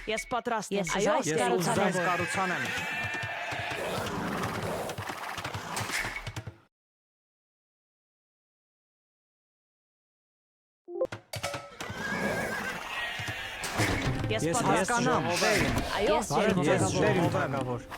Ես պատրաստ եմ։ Այո, Ես ուզայս կառուցանեմ։ Ես Ես պատրաստ եմ։ հասկանամ, տերին։ Այո, Բարև ձեզ, տերին թագավոր։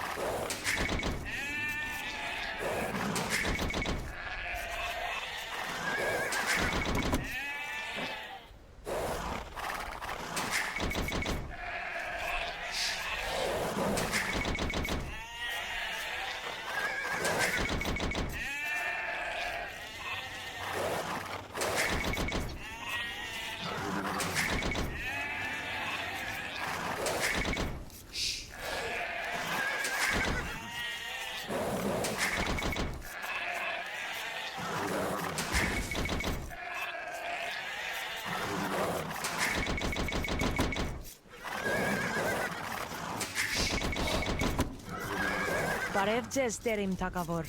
Բարև ձեզ, տերիմ թագավոր։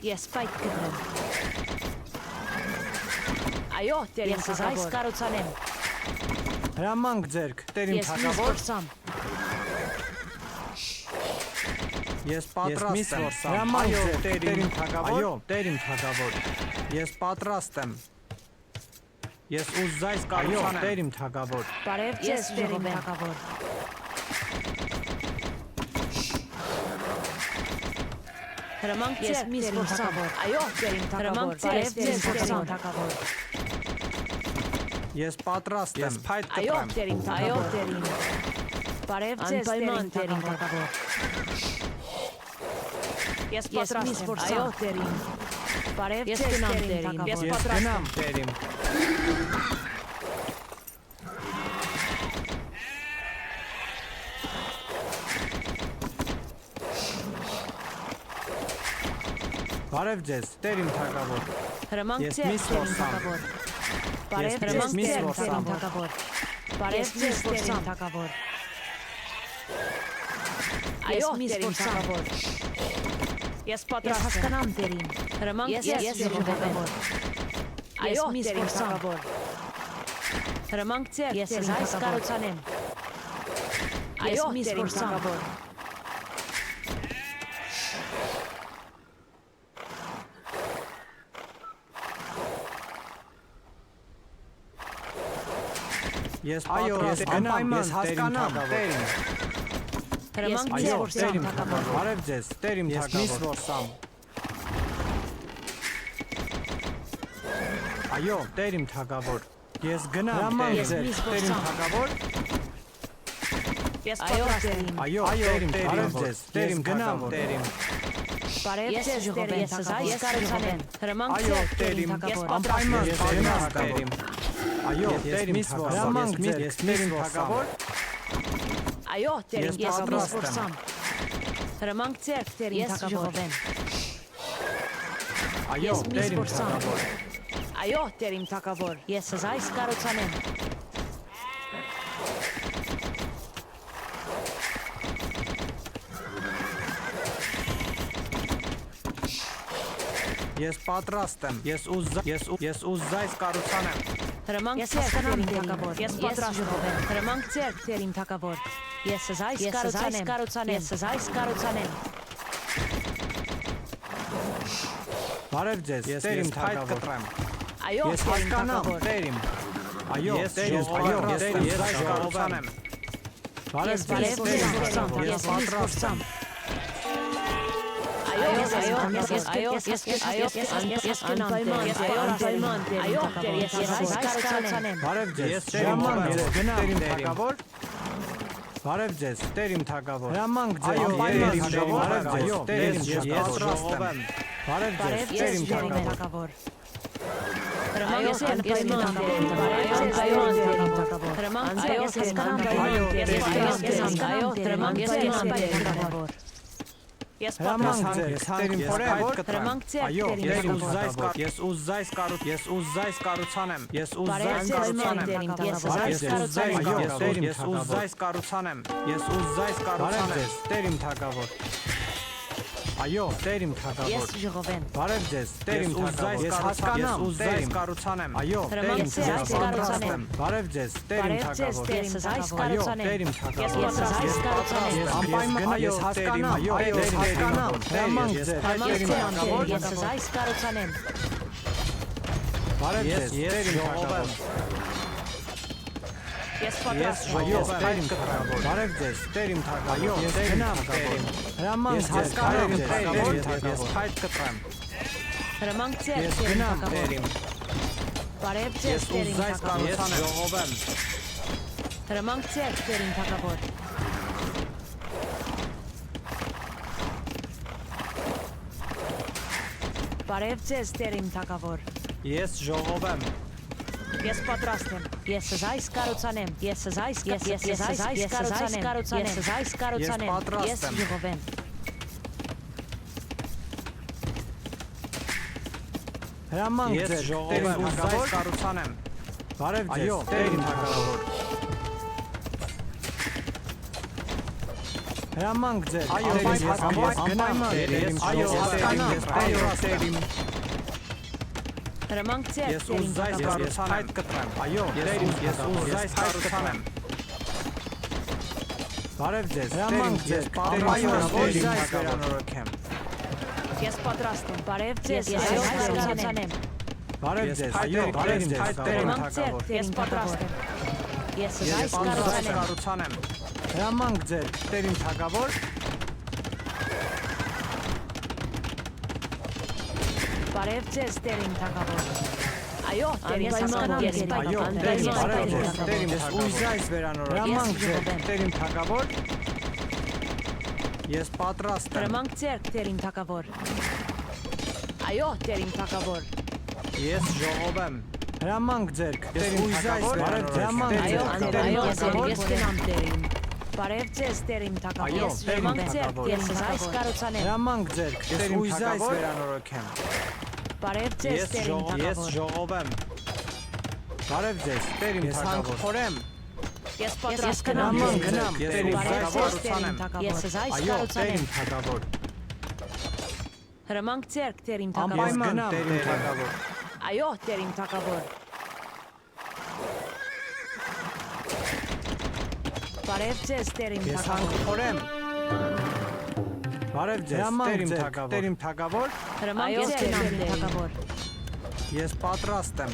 Ես պայթ կդրեմ։ Այո, տերին Ես այս թագավոր։ կառուցանեմ։ Հրամանք ձերք, տերին Ես միս թագավոր։ որսամ։ Ես պատրաստ եմ։ Հրամանք ձերք, տերին թագավոր։ Այո, տերին թագավոր։ Ես պատրաստ եմ։ Ես ուզայս կառուցանեմ, տերին թագավոր։ Բարև Ես ձեզ, տերիմ ժողովեմ։ թագավոր։ Հրամանք Ես ձեր, միս տերին որսամ։ թագավոր։ Այո, Տերիմ հրամանք թագավոր։ Բարև ձեր, ձեզ, տերին տերիմ թագավոր։ թագավոր։ Ես պատրաստ եմ։ Ես փայտ Այո, կտրեմ։ տերին Այո, թագավոր։ տերին։ Բարև ձեզ, Անպայման տերիմ տերին թագավոր։ Ես Ես պատրաստ միս եմ։ որսամ։ Այո, տերին։ Բարև Ես ձեզ, գնամ, տերիմ տերին։ թագավոր։ Ես պատրաստ եմ։ գնամ, տերին։ Բարև ձեզ, տերին թագավոր։ Հրամանք Ես ձեր, միս տերին որսամ։ թագավոր։ Բարև Ես ձեզ, միս տերիմ որսամ։ թագավոր։ Բարև Ես ձեզ, միս տերիմ որսամ։ թագավոր։ Այո, միս տերին որսամ։ թագավոր։ Ես Ես պատրաստ եմ։ հասկանամ տերին։ Հրամանք Ես ձեր, ժողովեմ։ ժողովեմ։ Այո, Ես միս տերին որսամ։ թագավոր։ Հրամանք ձեր, Ես տերին այս թագավոր։ կառուցանեմ։ Այո, Ես միս տերին որսամ։ թագավոր։ Ես պատրաստ եմ, ես հասկանամ, տերին։ Հրամանք միս ձեր, Այո, որսամ, տերին թագավոր։ թագավոր։ Բարև ձեզ, տերին թագավոր։ Ես միս որսամ։ Այո, տերին թագավոր։ Ես գնամ, Ես ձեր, միս տերին որսամ։ թագավոր։ Ես Այո, պատրաստ եմ։ տերին։ Այո, տերին, բարև ձեզ, տերին գնամ, տերին։ Բարև Ես ձեզ, ժողովեմ, տերիմ ես այս թագավոր։ կառուցանեմ։ Հրամանք Այո, ձեր, տերին, տերին թագավոր։ անպայման Ես պատրաստ եմ։ Այո, տերին թագավոր, ես տերին թագավոր։ Այո, տերին Ես ես միս պատրաստ եմ։ որսամ։ Հրամանք ձեր, տերին Ես թագավոր։ ժողովեմ։ Այո, Ես միս տերին որսամ։ թագավոր։ Այո, տերին թագավոր։ Ես այս կառուցանեմ։ Ես պատրաստ եմ։ Ես ուզայս կառուցանեմ։ Հրամանք Ես ձեր, հասկանամ, տերին տերին։ թագավոր։ Ես պատրաստ եմ։ ժողովեմ։ Հրամանք ձեր, տերին թագավոր։ Ես այս կառուցանեմ։ Ես այս կառուցանեմ։ Բարև ձեզ, տերին թագավոր։ Այո, Ես տերին հասկանամ, թագավոր։ տերին։ Այո, Ես տերին, այո, ժողովեմ, ես այս կառուցանեմ։ Բարև Ես ձեզ, միս տերին որսամ, թագավոր։ Ես ես միս պատրաստ եմ։ որսամ։ Այո, ես այս կառուցանեմ։ Բարև ձեզ, Ես տերին ժողովեմ, թագավոր։ Տերին թագավոր։ Բարև ձեզ, տերին թագավոր։ Հրամանք ձեր, Այո, տերին ես թագավոր։ Այո, տերին, ես պատրաստ եմ։ Բարև ձեզ, տերին թագավոր։ թագավոր։ Հրամանք ես անպայման տերին թագավոր։ Հրամանք ես հասկանամ պայման տերին թագավոր։ Հրամանք ես թագավոր։ Ես Հրամանք պատրաստ եմ։ ձեր, տերին փորեվոր։ Հրամանք ձեր, Այո, տերին ես թագավոր։ ուզայս կառուցանեմ։ Ես Բարև ուզայս ձեզ, կառուցանեմ։ տերին Ես թագավոր։ այս կառուցանեմ։ Այո, ես ուզայս կառուցանեմ։ Ես ուզայս կառուցանեմ։ Տերին թագավոր։ Այո, Տեր իմ թագավոր։ Ես ժողովեմ։ Բարև ձեզ, Տեր իմ թագավոր։ Ես հասկանամ, Տեր իմ կառուցանեմ։ Այո, Տեր իմ թագավոր։ Բարև ձեզ, Տեր իմ թագավոր։ Ես այս Այո, կառուցանեմ։ Տեր իմ թագավոր։ Ես այս կառուցանեմ։ Ես անպայման ես հասկանամ, այո, ես հասկանամ։ Հրամանք ձեր, Տեր իմ թագավոր։ Ես այս կառուցանեմ։ Բարև ձեզ, Տեր իմ թագավոր։ Ես Ես այո, Տեր իմ թագավոր։ Բարև ձեզ, Տեր իմ թագավոր։ Այո, ես գնամ, Տեր իմ։ Հրամանք ձեր, հասկանամ, Տեր ես հայտ կտրեմ։ Հրամանք ձեր, Ես գնամ, Տեր իմ։ Բարև ձեզ, Ես Տեր իմ ուզայս թագավոր։ կառուցանեմ, ժողովեմ։ Հրամանք ձեր, Տեր իմ թագավոր։ Բարև ձեզ, Տեր իմ թագավոր։ Ես ժողովեմ։ Ես պատրաստ եմ։ Ես այս կառուցանեմ։ Ես այս կառուցանեմ։ Ես ժողովեմ։ Հրամանք ձեր, Տեր իմ ուզայս կառուցանեմ։ Բարև ձեզ, Տեր իմ թագավոր։ Հրամանք ձեր, Այո, Տեր ես գնամ, Տեր իմ, այո, հասկանամ, այո, Տեր իմ։ Հրամանք ձեր, Ես Տեր իմ ուզայս թագավոր։ կառուցանեմ, կտրեմ։ Այո, Տեր իմ, ես ուզայս կառուցանեմ։ Բարև ձեզ, հրամանք ձեր, պատմայո, Տեր իմ թագավորոքեմ։ Ես պատրաստ եմ։ Բարև ձեզ, ես այս կառուցանեմ։ Բարև ձեզ, այո, բարև ձեզ, Տեր իմ Հրամանք ձեր, թագավոր։ ես պատրաստ եմ։ Ես Ես այս ուզայս կառուցանեմ։ կառուցանեմ։ Հրամանք ձեր, Տեր իմ թագավոր։ Բարև ձեզ, Տեր իմ թագավոր։ Այո, Տեր ես հասկանամ, ես Այո, պայքարում Տեր իմ, եմ։ բարև ձեզ, Տեր իմ ուզայս վերանորոգ։ Հրամանք ձեր, Տեր իմ թագավոր։ Ես պատրաստ եմ։ Հրամանք ձեր, Տեր իմ թագավոր։ Այո, Տեր իմ թագավոր։ Ես ժողովեմ։ Հրամանք ձեր, Տեր իմ թագավոր։ Բարև հրամանք Այո, ձեր, Տեր իմ թագավոր։ ես գնամ Տեր իմ։ Բարև ձեզ, Տեր իմ թագավոր։ Այո, Ես Տեր իմ հրամանք ձեր, թագավոր։ ես այս կառուցանեմ։ Հրամանք ձեր, Տեր իմ թագավոր։ վերանորոգեմ։ Բարև ձեզ, Տեր իմ Ես թագավոր։ ժողովեմ։ Բարև ձեզ, Տեր իմ թագավոր։ Խորեմ։ Ես պատրաստ եմ։ Հրամանք գնամ, Ես Տեր իմ կառուցանեմ։ թագավորությամբ։ Ես այս Այո, Տեր կառուցանեմ։ իմ թագավոր։ Հրամանք ձեր, Տեր իմ թագավոր։ Անպայման Տեր իմ թագավոր։ Այո, Տեր իմ թագավոր։ Բարև ձեզ, Տեր իմ Ես թագավոր։ խորեմ։ Բարև ձեզ, Տեր իմ թագավոր։ Տեր իմ թագավոր։ Հրամանք ձեր, Տեր իմ թագավոր։ Ես պատրաստ եմ։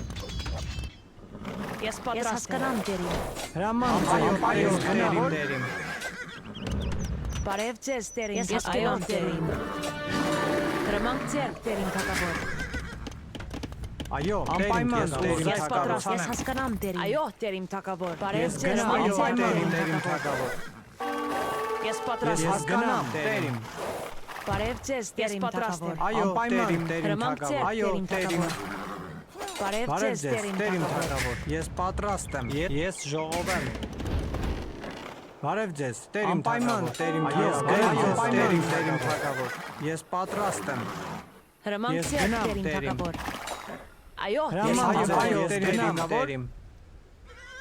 Ես պատրաստ եմ։ Տեր իմ։ Հրամանք, այո, այո, Տեր իմ։ Բարև ձեզ, Տեր իմ։ Ես հասկանամ, Տեր իմ։ Հրամանք ձեր, Տեր իմ թագավոր։ Այո, անպայման Տեր իմ Ես պատրաստ, ես թագավորությամբ։ հասկանամ, Տեր իմ։ Այո, Տեր իմ թագավոր։ Բարև Ես ձեզ, գնամ, այո, Տեր Տեր իմ իմ թագավոր։ թագավոր։ Ես պատրաստ, Ես հասկանամ, Տեր իմ։ Բարև ձեզ, Տեր իմ թագավոր։ Այո, անպայման Տեր իմ Հրամանք ձեր, թագավոր։ Այո, Տեր իմ Տեր իմ։ թագավոր։ Բարև Բարև ձեզ, ձեզ, Տեր իմ Տեր իմ թագավոր։ թագավոր։ Ես պատրաստ եմ։ Ես ժողովեմ։ Բարև ձեզ, Տեր իմ թագավոր։ Տեր իմ թագավոր։ Ես պատրաստ եմ։ Հրամանք Ես ձեր, գնամ, Տեր իմ Տեր իմ։ թագավոր։ Այո, Հրամանք Տեր ձեր, իմ Տեր իմ Տեր իմ։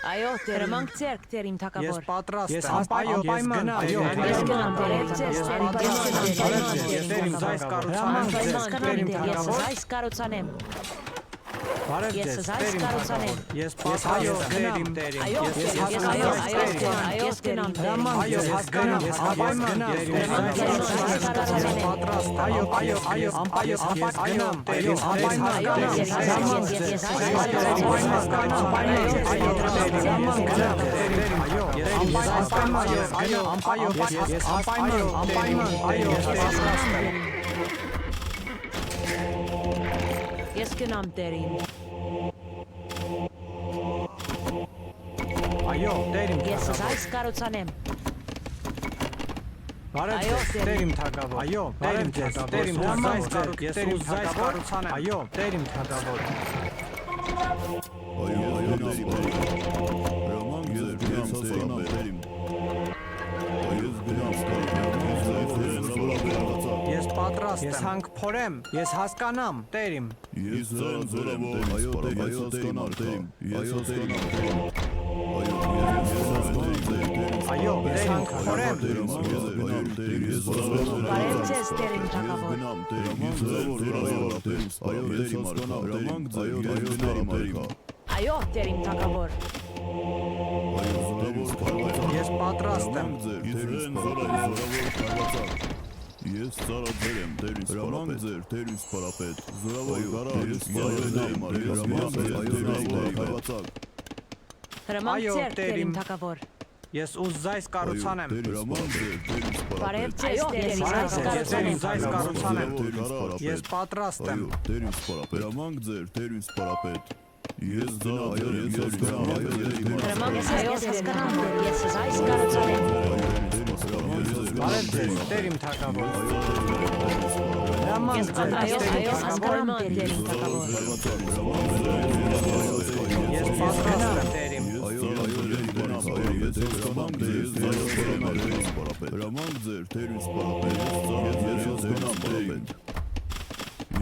Այո, հրամանք ձեր, Տեր իմ Ես թագավոր։ պատրաստ Ես եմ։ անպայման, Այո, այո, Ես գնամ, Բարև ձեզ, Տեր իմ Բարև Ես ձեզ, այս Տեր իմ կառուցանեմ։ թագավոր։ Ես Ես այո, այս Տեր իմ, Տեր իմ։ Այո, Ես ես հասկանամ, այս ես գնամ, Հրամանք, Տեր իմ։ ես հասկանամ, ես անպայման Տեր իմ։ Պատրաստ, այո, այո, այո, անպայման գնամ, Տեր իմ, անպայման Այո, ես հասկանամ, ես Ես գնամ, Տեր իմ։ Այո, Տեր իմ Ես թագավոր։ այս կառուցանեմ։ Բարև Այո, ձեզ, Տեր Տեր իմ թագավոր։ Այո, Տեր իմ ձեզ, Տեր իմ թագավոր։ Ես Տեր իմ թագավորությամբ։ Այո, Տեր իմ թագավոր։ Ես պատրաստ եմ։ Ես հանք փորեմ, ես հասկանամ, Տեր իմ։ Ես ձեզ զորավոր, այո, Տեր իմ, ես հասկանամ, Այո, ես հանք փորեմ։ Բարև ձեզ, Տերին թագավոր։ գնամ տերիմ, ես զորավոր տերիմ, այո տերիմ հասկանամ տերիմ, այո ես գնամ տերիմ, Այո, Տերին թագավոր։ այո զորավոր Ես պատրաստ եմ։ տերին զորավոր կարվածակ, ես ծառաձեր եմ տերին սպարապետ, տերին սպարապետ, զորավոր գարա, ես ծառաձեր եմ կարվածակ, Հրամանք Այո, ձեր Տերին։ Տերին թագավոր։ Ես ուզ զայս կարուցանեմ։ Բարև ձեզ Տերին Բարև զայս ձեզ, կարուցանեմ։ Տերին զայս կարուցանեմ։ Ես պատրաստ եմ։ Այո, տերին սպարապետ, հրամանք ձեր տերին սպարապետ, ես ծառաձեր եմ, ես հասկանամ, Հրամանք ձեր ես հասկանամ, ես զայս կարուցանեմ։ Բարև ձեզ, Տերին թագավոր։ Հրամանք Ես ձեր, այո, Տերին այո, թագավոր։ հասկանամ Տերին թագավոր։ Ես պատրաստ եմ, Տերին։ Հրամանք ձեր տերին սպարապետ, ես գնամ տերին,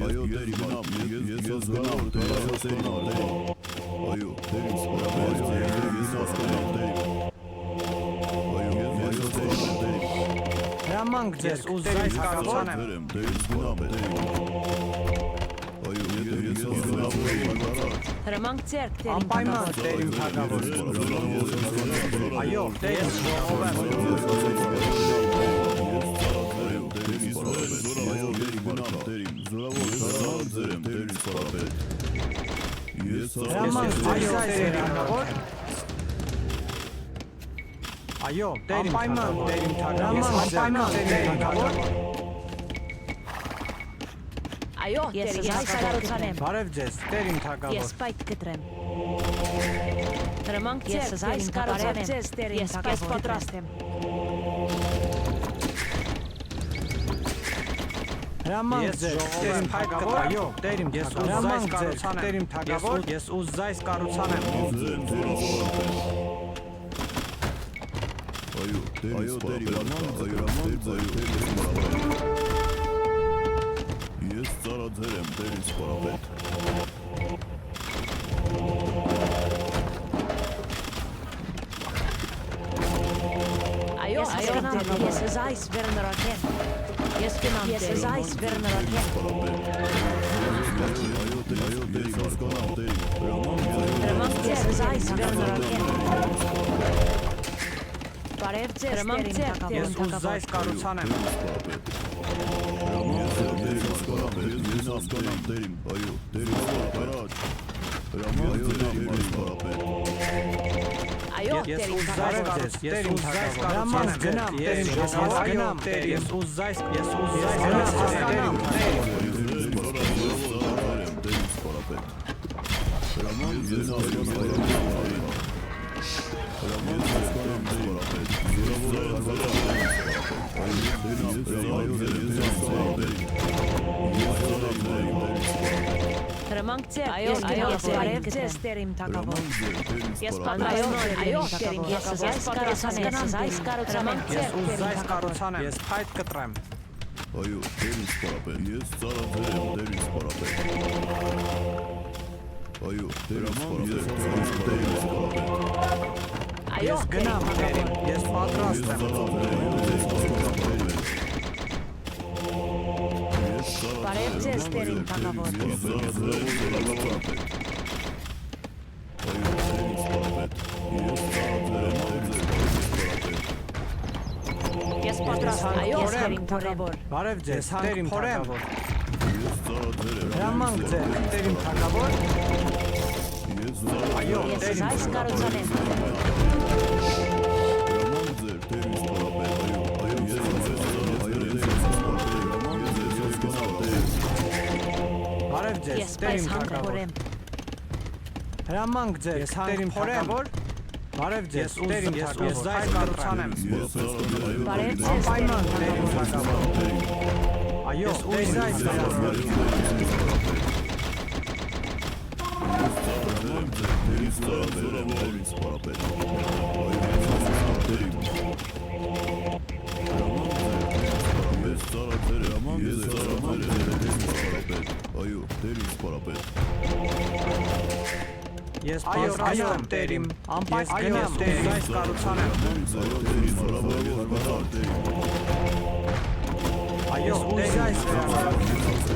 այո տերին գնամ, ես գնամ տերին, այո տերին սպարապետ, ես հասկանամ տերին, այո ես տերին, Հրամանք ձեզ, ուզ զայս կարուցանեմ։ տերին գնամ տերին, այո ես գնամ տերին, Հրամանք ձեր Տերին Անպայման թագավոր։ Տերին թագավոր։ Այո, Տերին ժողովեմ։ Հրամանք այո, Տերին թագավոր։ Այո, Տերին թագավոր։ Տերին թագավոր։ Անպայման Տերին թագավոր։ Այո, Ես Տերին զայս զայս կարուցանեմ։ Բարև ձեզ, Տերին Ես թագավոր։ պայթ կտրեմ։ Հրամանք Ես ձեր զայս Տերին կարուցանեմ։ թագավոր։ Ձեզ Տերին Ես թագավոր։ Ես պատրաստ պատրաստ եմ։ Հրամանք ձեզ, Տերին թագավոր։ Այո, Տերին ես ուզ զայս կարուցանեմ։ Տերին թագավոր, ես ուզ զայս կարուցանեմ։ Այո տերին ես ծառաձեր եմ տերին սպարապետ, Այո, Ես հասկանամ, ես զայս վերնորակեմ։ Ես գնամ Ես Տերին։ զայս վերնորակեմ։ այո տերին հասկանամ տերին, Հրամանք ձեր զայս վերնորակեմ։ Բարև ձեզ, Հրամանք Տերին ձեր թագավոր։ Ես ուզ զայս կարուցանեմ։ ես հասկանամ տերին, այո տերին սպարապետ, հրամանք ձեր տերին սպարապետ, Այո, Ես Տերին ուզ զայս թագավոր։ կարուցանեմ։ Ես ուզ զայս կարուցանեմ։ Գնամ, Տերին ժողովուրդ, գնամ, Տերին։ Ես ուզ զայս կարուցանեմ։ Հրամանք ձեր Այո, Տերին այո, թագավոր։ բարև ձեզ, Տերին թագավոր։ Ես Այո, պատրաստ եմ։ այո, Այո, Տերին Ես թագավոր։ զայս կարուցանեմ, ես զայս կարուցանեմ։ Ես ուզ զայս կարուցանեմ։ Ես փայտ կտրեմ։ այո տերին սպարապետ, ես ծառաձեր եմ տերին սպարապետ, այո տերին սպարապետ, Այո, Ես գնամ, Տերին։ Ես պատրաստ եմ։ Բարև ձեզ, Տերին թագավոր։ Ես պատրաստ եմ։ Այո, Տերին թագավոր։ Բարև ձեզ, Տերին թագավոր։ ես ծառաձեր եմ, Հրամանք ձեր, Տերին թագավոր։ ես Այո, Ես Տերին զայս կարուցանեմ։ հրամանք ձեր տերին սպարապետ, այո ես հասկանամ տերին, Բարև ձեզ, Ես Տերին պայս թագավոր։ հանդրորեմ։ Հրամանք ձեր, Տերին թագավոր։ Բարև ձեզ, Տերին թագավոր։ Ես զայս կարուցանեմ։ ես ծառաձեր եմ, Բարև ձեզ, Անպայման Տերին Տերին թագավոր։ Այո, Տերին զայս կարուցանեմ։ տերին ծառաձեր եմ տերին սպարապետ, ես ծառաձեր եմ, այո տերին սպարապետ, Ես պատրաստ եմ, Տերին։ Անպայծ գնամ, Տերին զայս կարուցանեմ։ այո տերին սպարապետ, Այո, ուզայս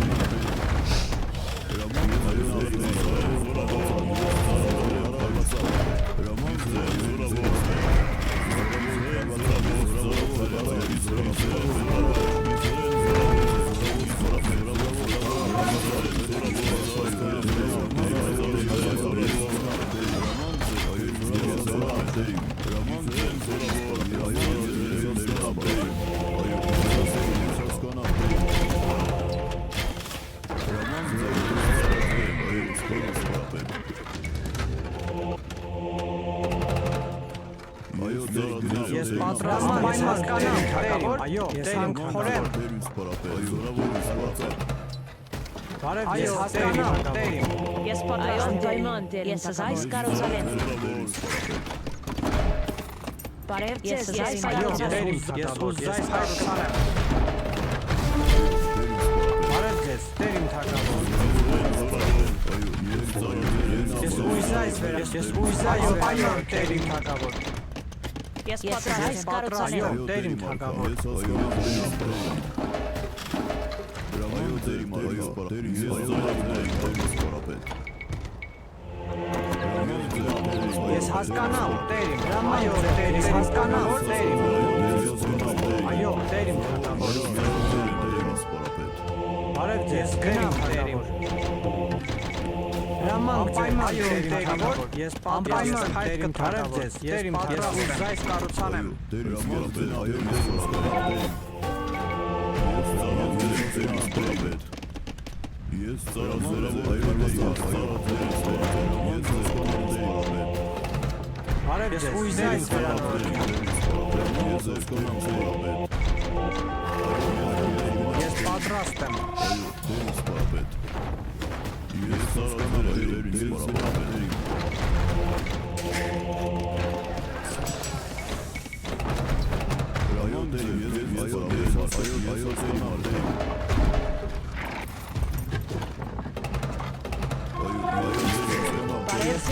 Ես պատրաստ եմ հասկանամ, թագավոր, այո, ես հանքորեմ։ Բարև ձեզ, հասկանամ, տերիմ։ Ես պատրաստ եմ պայման դերին Ես թագավոր։ այս կառուցանեմ։ Բարև Ես ձեզ, ես Այո, կառուցանեմ։ տերիմ, ես ուզայս կառուցանեմ։ Բարև ձեզ, տերիմ թագավոր։ Ես ուզայս վերա, ես ուզայս այո, տերիմ թագավոր։ Ես Ես պատրաստ այս եմ կառուցանեմ։ Այո, տերիմ թագավոր։ Ես հասկանամ, տերիմ, այո, տերիմ, ես հասկանամ, տերիմ։ Այո, տերիմ թագավոր։ Բարև ձեզ, գնամ, տերիմ։ Հրամանք պայման տերիմ թագավոր, ես պատրաստ եմ տերիմ թագավոր, ես ուզայս կառուցանեմ։ Ես ծառացել եմ Բարև ձեզ, ուզայս վերանորոգեմ։ Ես պատրաստ եմ։ Ես ծառացել եմ Բարև ձեզ,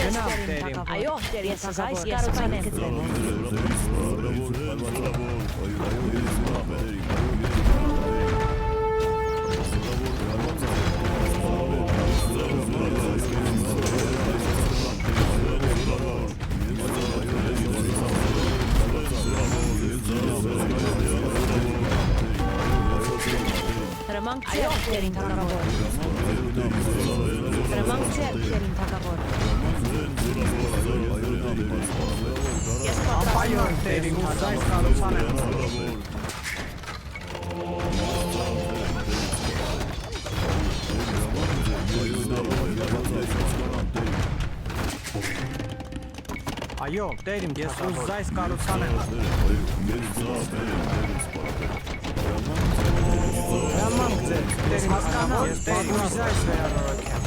Գնամ, դերին տերիմ։ թագավոր։ Այո, դերին Ես այս թագավոր։ կառուցանեմ։ Հրամանք Այո, ձեր, դերին թագավոր։ հրամանք ձեր, Դերին թագավոր։ ես պատրաստ Այո, տերիմ, ուզայս կառուցանեմ։ Այո, տերիմ, ես ուզայս կառուցանեմ։ Հրամանք ձեզ, տերիմ, հասկանամ, ես ուզայս վերանորոգեմ։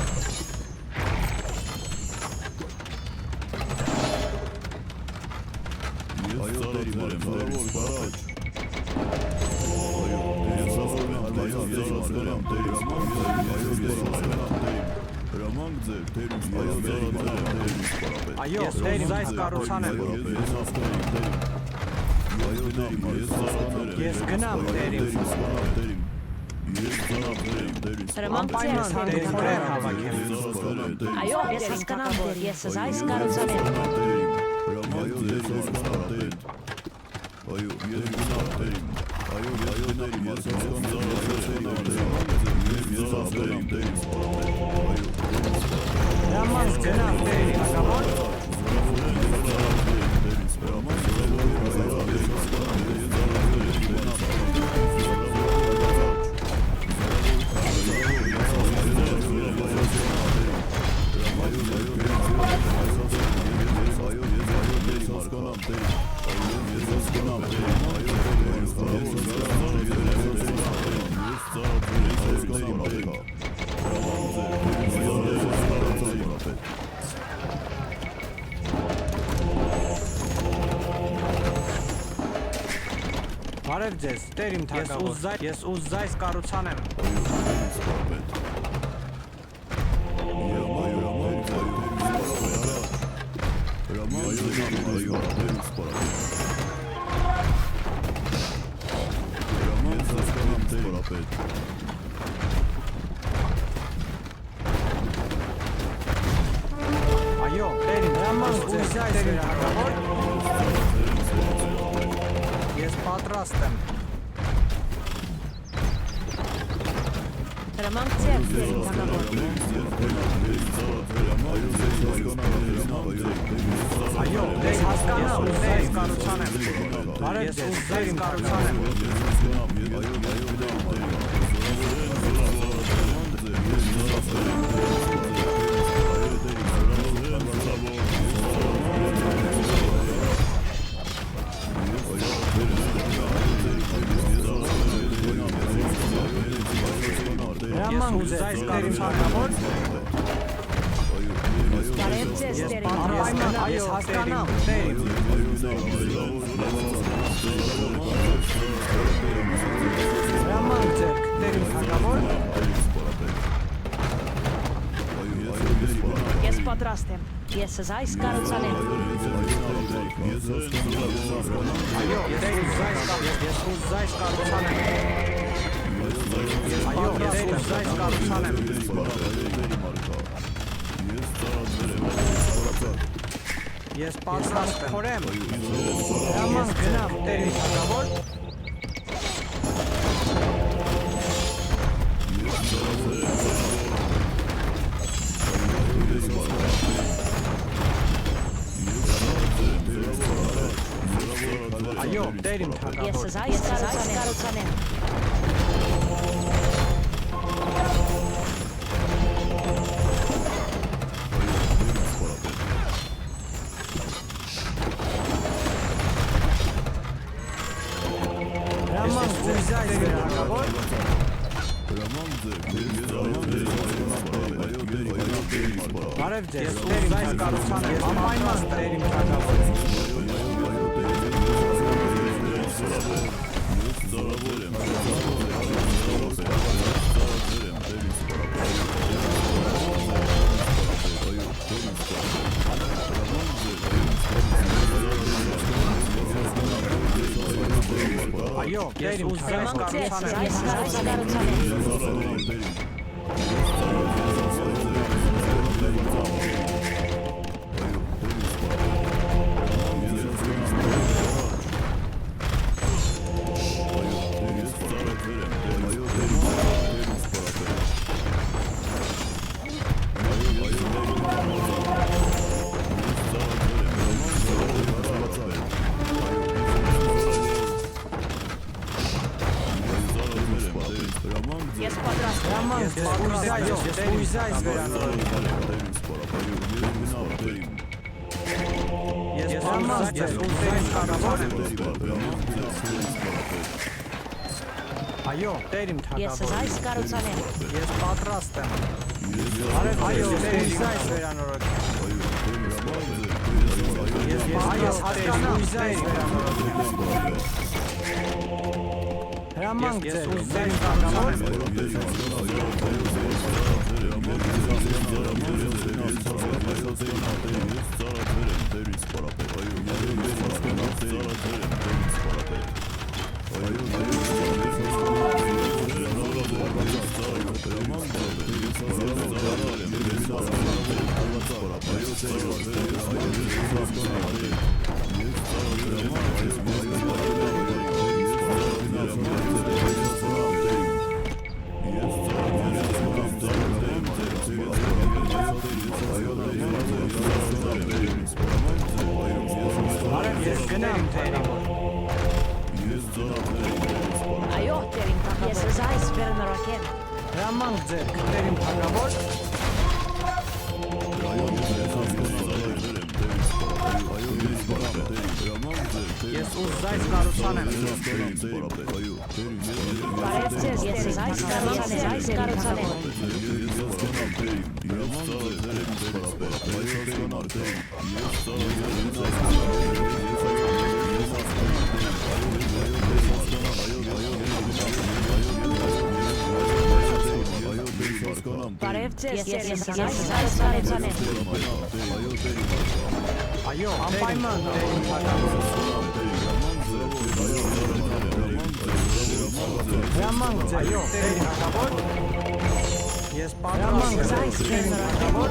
Այո, տերիմ, ուզայս կառուցանեմ։ Ես գնամ, տերիմ։ հրամանք Պայման ձեր, տերիմ, դերին դեր թագավոր։ հավաքեմ։ Այո, Ես դերին հասկանամ, թագավոր։ ես այս կառուցանեմ։ Հրամանք գնամ, տերիմ, թագավոր։ Բարև ձեզ, տերիմ թագավոր։ Ես ուզայս կառուցանեմ։ Ես հասկանամ, Այո, տերին հրաման ձեր թագավոր։ Ես պատրաստ եմ։ Հրամանք ձեր տերին թագավոր։ Այո, ես հասկանամ, ես կառուցան եմ։ Բարև ձեզ, ես կառուցան եմ։ Հրաման ձեզ, տերին թագավոր։ Բարև ձեզ տերին Անպայման, թագավոր։ ես հասկանամ, տերին։ Հրաման ձեր, տերին թագավոր։ Ես պատրաստ եմ։ Ես այս կառուցան եմ։ Այո, տերին ես ուզայս կառուցան եմ։ Այո, ես ուզայս կառուցան եմ։ Ես պատրաստ եմ։ Խորեմ։ Հրաման գնամ, տերին թագավոր։ Այո, տերին թագավոր։ Ես այս կառուցան եմ։ Հրաման ձեզ, տերին թագավոր։ Բարև ձեզ, տերին այս կառուցան եմ, անպայման տերին թագավոր։ Այո, տերին ուզայս կառուցան եմ։ Այս կառուցան եմ։ Ես պատրաստ եմ։ Հրաման ձեզ, ես ուզայս վերանորոգել։ Ես հրաման ձեզ, տերին թագավոր։ Այո, տերին Ես թագավոր։ այս կառուցան եմ։ Ես պատրաստ եմ։ Բարև այո, տերին ուզայս վերանորոգել։ Ես հասկանամ, ուզայս վերանորոգել։ Հրաման ձեզ, տերին թագավոր։ Բարև ես գնամ տերին։ Այո, տերին թագավոր։ Ես այս վերնորոգել։ Հրաման ձեր, տերին թագավոր։ Ես ուզայս կառուցան եմ։ Բարև ձեզ, ես այս կառուցան եմ։ Բարև ձեզ, ես այս կառուցան եմ։ Այո, անպայման տերին թագավոր։ Հրամանք ձեր, այո, տերին թակավոր։ Ես պատրաստ եմ, տերին թակավոր։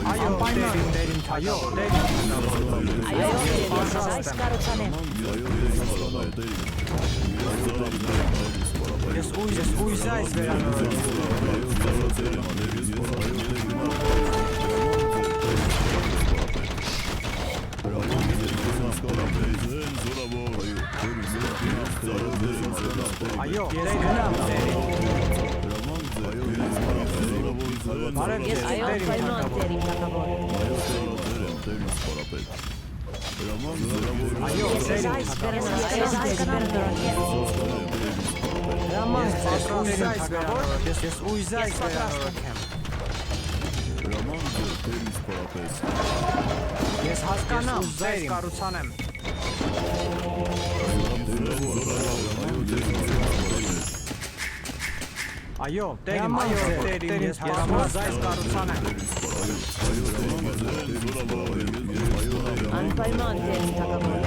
Այո, տերին թակավոր։ Այո, ես այս կառուցանեմ։ Ես ույս այս վերանորոգեմ։ Այո, ես գնամ տերին։ Բարև Ես ձեզ, այո, տերին պայման թակավոր։ տերին թակավոր։ Այո, Ես տերին այս թակավոր։ վերանորոգեմ։ Հրամանք պատրաստ այս վերանորոգեմ։ Ես ույս այս վերանորոգեմ։ Ես հասկանամ, այս կառուցանեմ։ Այո, տերին, այո, տերին, ես պատրաստ այս կառուցանեմ։ Անպայման տերին թակավոր։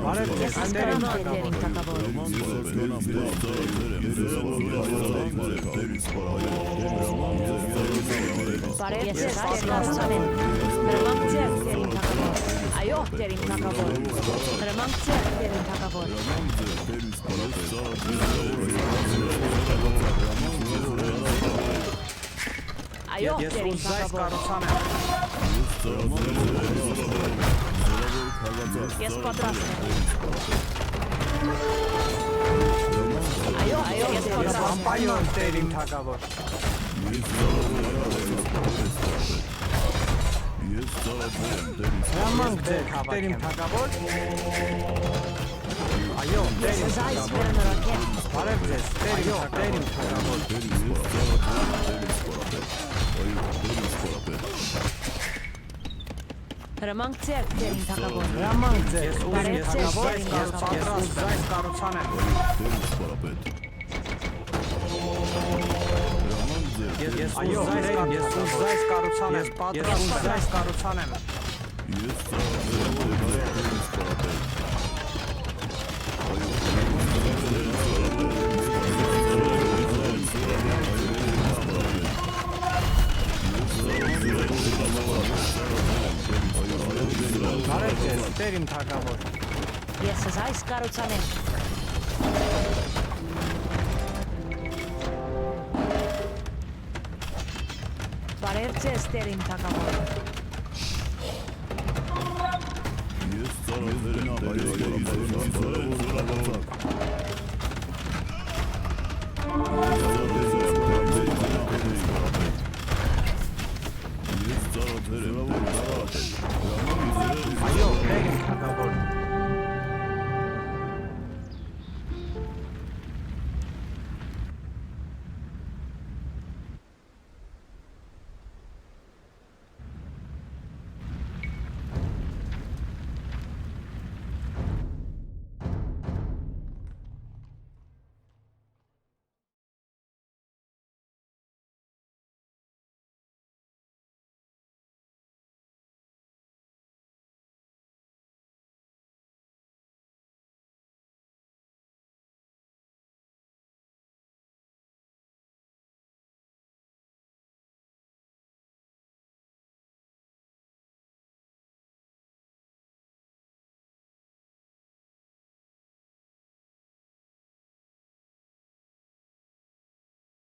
Բարև ձեզ, տերին Անպայման թակավոր։ տերին թակավոր։ Բարև ես այս կառուցանեմ։ Հրամանք ձեր տերին թակավոր։ Այո, տերին թակավոր։ Հրամանք ձեր տերին թակավոր։ Այո, Ես տերին ույս այս թակավոր։ կառուցանեմ։ Ես պատրաստ եմ։ Այո, ես Ես պատրաստ եմ։ անպայման տերին թակավոր։ Հրամանք ձեր, տերին թակավոր։ Այո, Ես տերին այս թակավոր։ վերանորոգեմ։ Բարև ձեզ, տերին թակավոր։ Հրամանք ձեր տերին թակավոր։ Հրամանք ձեզ, ես Բարև ույս ձեզ, թակավոր, տերին ես պատրաստ այս կառուցանեմ։ Ես այո, ես ույս այս կառուցանեմ, ես պատրաստ այս կառուցանեմ։ Բարև ձեզ, տերին թակավոր։ Ես այս կառուցանեմ։ Բարև ձեզ տերին թակավոր։